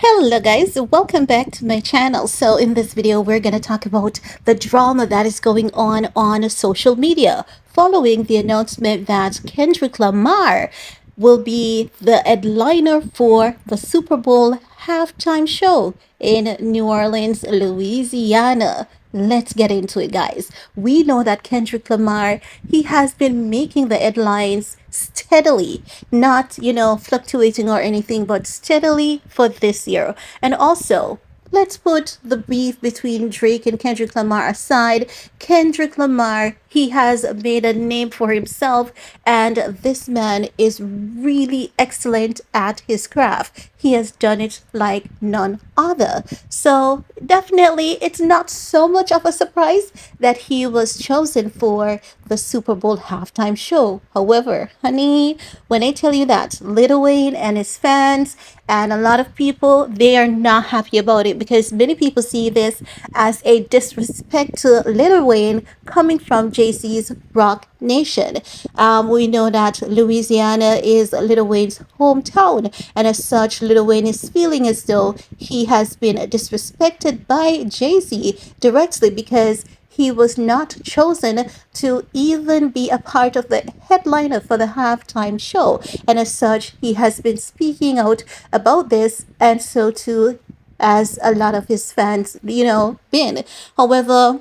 Hello guys, welcome back to my channel. So in this video, we're going to talk about the drama that is going on social media following the announcement that Kendrick Lamar will be the headliner for the Super Bowl halftime show in New Orleans, Louisiana. Let's get into it, guys. We know that Kendrick Lamar, he has been making the headlines steadily, not, fluctuating or anything, but steadily for this year. And also, let's put the beef between Drake and Kendrick Lamar aside. Kendrick Lamar, he has made a name for himself, and this man is really excellent at his craft. He has done it like none other. So, definitely, it's not so much of a surprise that he was chosen for the Super Bowl halftime show. However, honey, when I tell you that Lil Wayne and his fans and a lot of people, they are not happy about it because many people see this as a disrespect to Lil Wayne coming from Jay-Z's Rock Nation. We know that Louisiana is Lil Wayne's hometown, and as such, Lil Wayne is feeling as though he has been disrespected by Jay-Z directly because he was not chosen to even be a part of the headliner for the halftime show. And as such, he has been speaking out about this, and so too as a lot of his fans, been. However,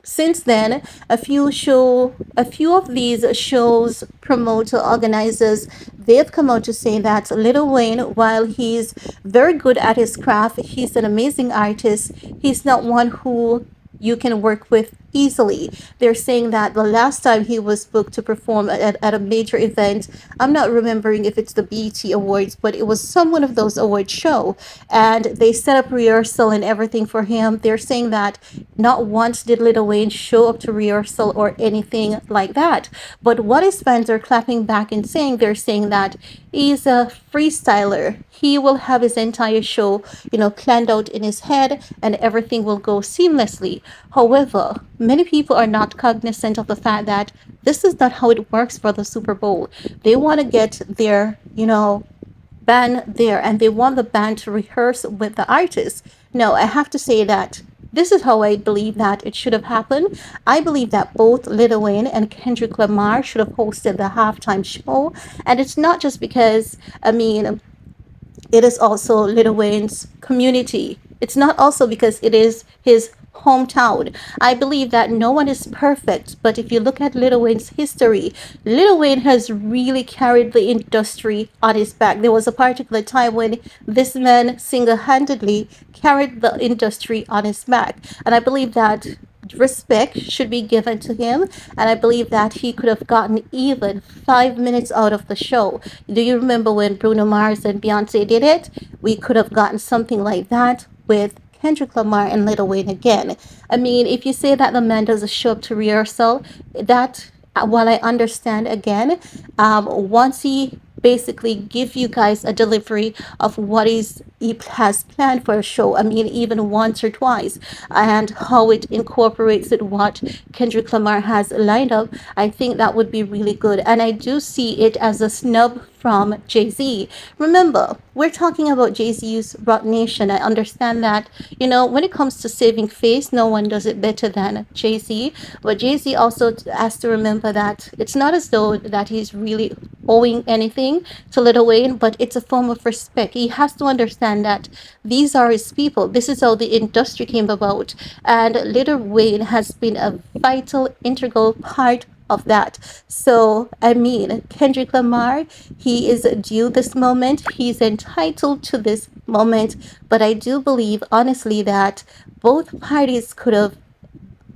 since then, a few of these shows promoter organizers, they've come out to say that Lil Wayne, while he's very good at his craft, he's an amazing artist. He's not one who you can work with easily. They're saying that the last time he was booked to perform at a major event, I'm not remembering if it's the BET Awards, but it was some one of those award show, and they set up rehearsal and everything for him. They're saying that not once did Lil Wayne show up to rehearsal or anything like that. But what his fans are clapping back and saying, they're saying that he's a freestyler. He will have his entire show, planned out in his head, and everything will go seamlessly. However, many people are not cognizant of the fact that this is not how it works for the Super Bowl. They want to get their, band there, and they want the band to rehearse with the artist. No, I have to say that this is how I believe that it should have happened. I believe that both Lil Wayne and Kendrick Lamar should have hosted the halftime show. And it's not just because, it is also Lil Wayne's community. It's not also because it is his hometown. I believe that no one is perfect, but if you look at Lil Wayne's history, Lil Wayne has really carried the industry on his back. There was a particular time when this man single-handedly carried the industry on his back, and I believe that respect should be given to him, and I believe that he could have gotten even 5 minutes out of the show. Do you remember when Bruno Mars and Beyonce did it? We could have gotten something like that with Kendrick Lamar and Lil Wayne again. I mean, if you say that the man doesn't show up to rehearsal, that while I understand again, once he basically give you guys a delivery of what he has planned for a show, I mean, even once or twice, and how it incorporates with what Kendrick Lamar has lined up, I think that would be really good. And I do see it as a snub from Jay-Z. Remember, we're talking about Jay-Z's Rock Nation. I understand that, when it comes to saving face, no one does it better than Jay-Z. But Jay-Z also has to remember that it's not as though that he's really owing anything to Lil Wayne, but it's a form of respect. He has to understand that these are his people. This is how the industry came about. And Lil Wayne has been a vital, integral part of that. So, I mean, Kendrick Lamar, he is due this moment. He's entitled to this moment. But I do believe, honestly, that both parties could have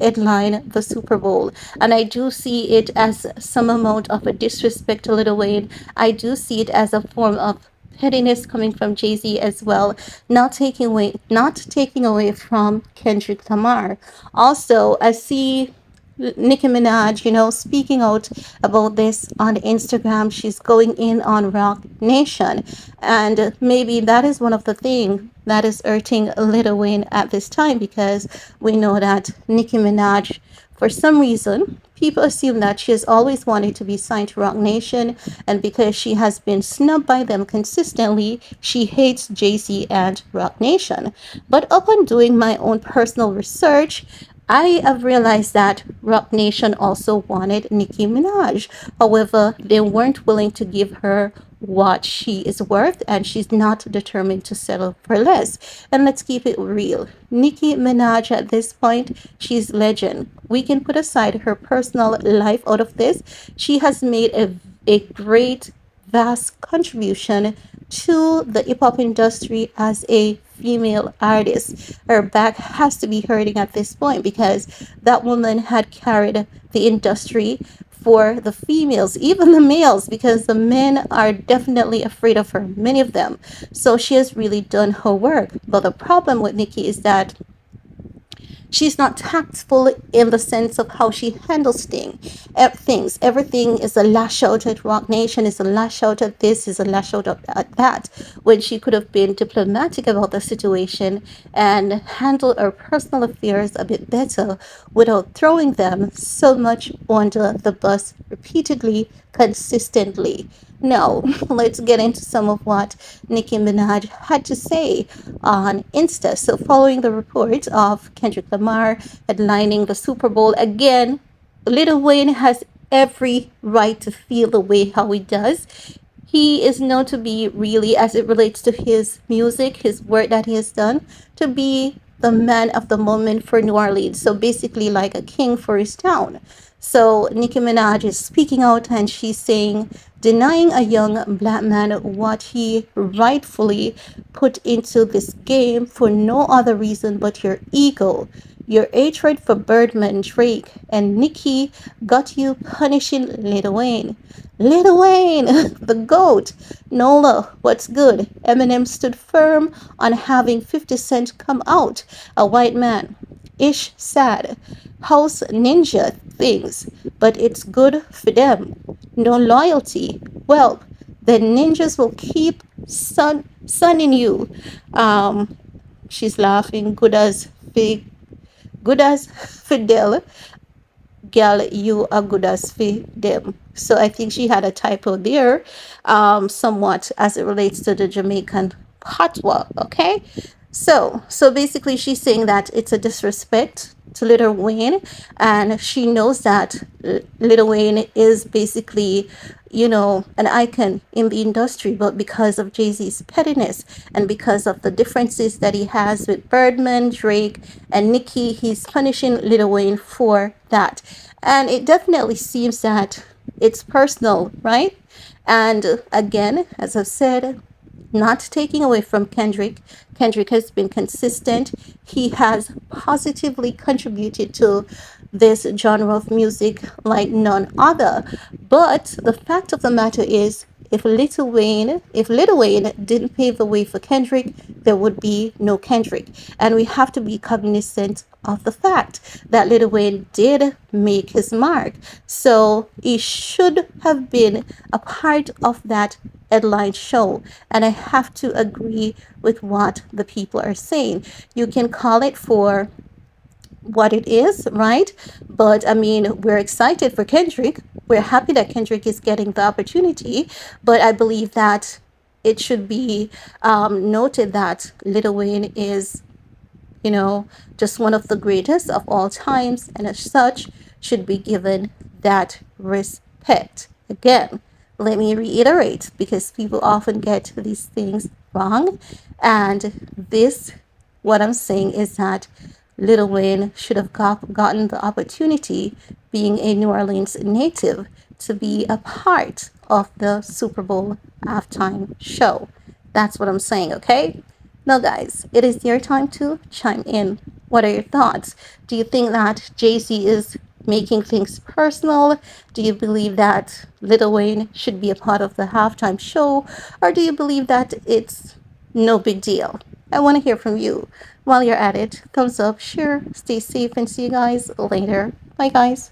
headline the Super Bowl. And I do see it as some amount of a disrespect to Lil Wayne. I do see it as a form of pettiness coming from Jay-Z as well, not taking away from Kendrick Lamar. Also, I see Nicki Minaj, speaking out about this on Instagram. She's going in on Rock Nation. And maybe that is one of the things that is hurting Lil Wayne at this time, because we know that Nicki Minaj, For some reason, people assume that she has always wanted to be signed to Rock Nation, and because she has been snubbed by them consistently, she hates Jay-Z and Rock Nation. But upon doing my own personal research, I have realized that Rock Nation also wanted Nicki Minaj. However, they weren't willing to give her what she is worth, and she's not determined to settle for less. And let's keep it real. Nicki Minaj at this point, she's legend. We can put aside her personal life out of this. She has made a great, vast contribution to the hip hop industry as a female artist. Her back has to be hurting at this point because that woman had carried the industry for the females, even the males, because the men are definitely afraid of her, many of them. So she has really done her work. But the problem with Nicki is that she's not tactful in the sense of how she handles things. Everything is a lash out at Rock Nation, is a lash out at this, is a lash out at that, when she could have been diplomatic about the situation and handle her personal affairs a bit better without throwing them so much under the bus repeatedly, consistently. No, let's get into some of what Nicki Minaj had to say on Insta. So, following the report of Kendrick Lamar headlining the Super Bowl again, Lil Wayne has every right to feel the way how he does. He is known to be really, as it relates to his music, his work that he has done, to be the man of the moment for New Orleans. So basically, like a king for his town. So Nicki Minaj is speaking out and she's saying, denying a young black man what he rightfully put into this game for no other reason but your ego. Your hatred for Birdman, Drake, and Nicki got you punishing Lil Wayne. Lil Wayne, the GOAT. Nola, what's good? Eminem stood firm on having 50 Cent come out, a white man. Ish sad. House ninja things, but it's good for them. No loyalty. Well, the ninjas will keep sunning you. She's laughing. Good as Fidel. Girl, you are good as for them. So I think she had a typo there, somewhat as it relates to the Jamaican patois. Okay, so basically, she's saying that it's a disrespect to Lil Wayne, and she knows that Lil Wayne is basically, an icon in the industry, but because of Jay-Z's pettiness and because of the differences that he has with Birdman, Drake, and Nicki, he's punishing Lil Wayne for that. And it definitely seems that it's personal, right? And again, as I've said, not taking away from Kendrick. Kendrick has been consistent. He has positively contributed to this genre of music like none other. But the fact of the matter is, if Lil Wayne didn't pave the way for Kendrick, there would be no Kendrick. And we have to be cognizant of the fact that Lil Wayne did make his mark. So he should have been a part of that headline show. And I have to agree with what the people are saying. You can call it for what it is, right? But I mean, we're excited for Kendrick. We're happy that Kendrick is getting the opportunity. But I believe that it should be noted that Lil Wayne is, just one of the greatest of all times, and as such, should be given that respect. Again, let me reiterate because people often get these things wrong. And what I'm saying is that Lil Wayne should have gotten the opportunity, being a New Orleans native, to be a part of the Super Bowl halftime show. That's what I'm saying, okay? Now, guys, it is your time to chime in. What are your thoughts? Do you think that Jay-Z is making things personal? Do you believe that Lil Wayne should be a part of the halftime show? Or do you believe that it's no big deal? I want to hear from you. While you're at it, thumbs up, share, stay safe, and see you guys later. Bye, guys.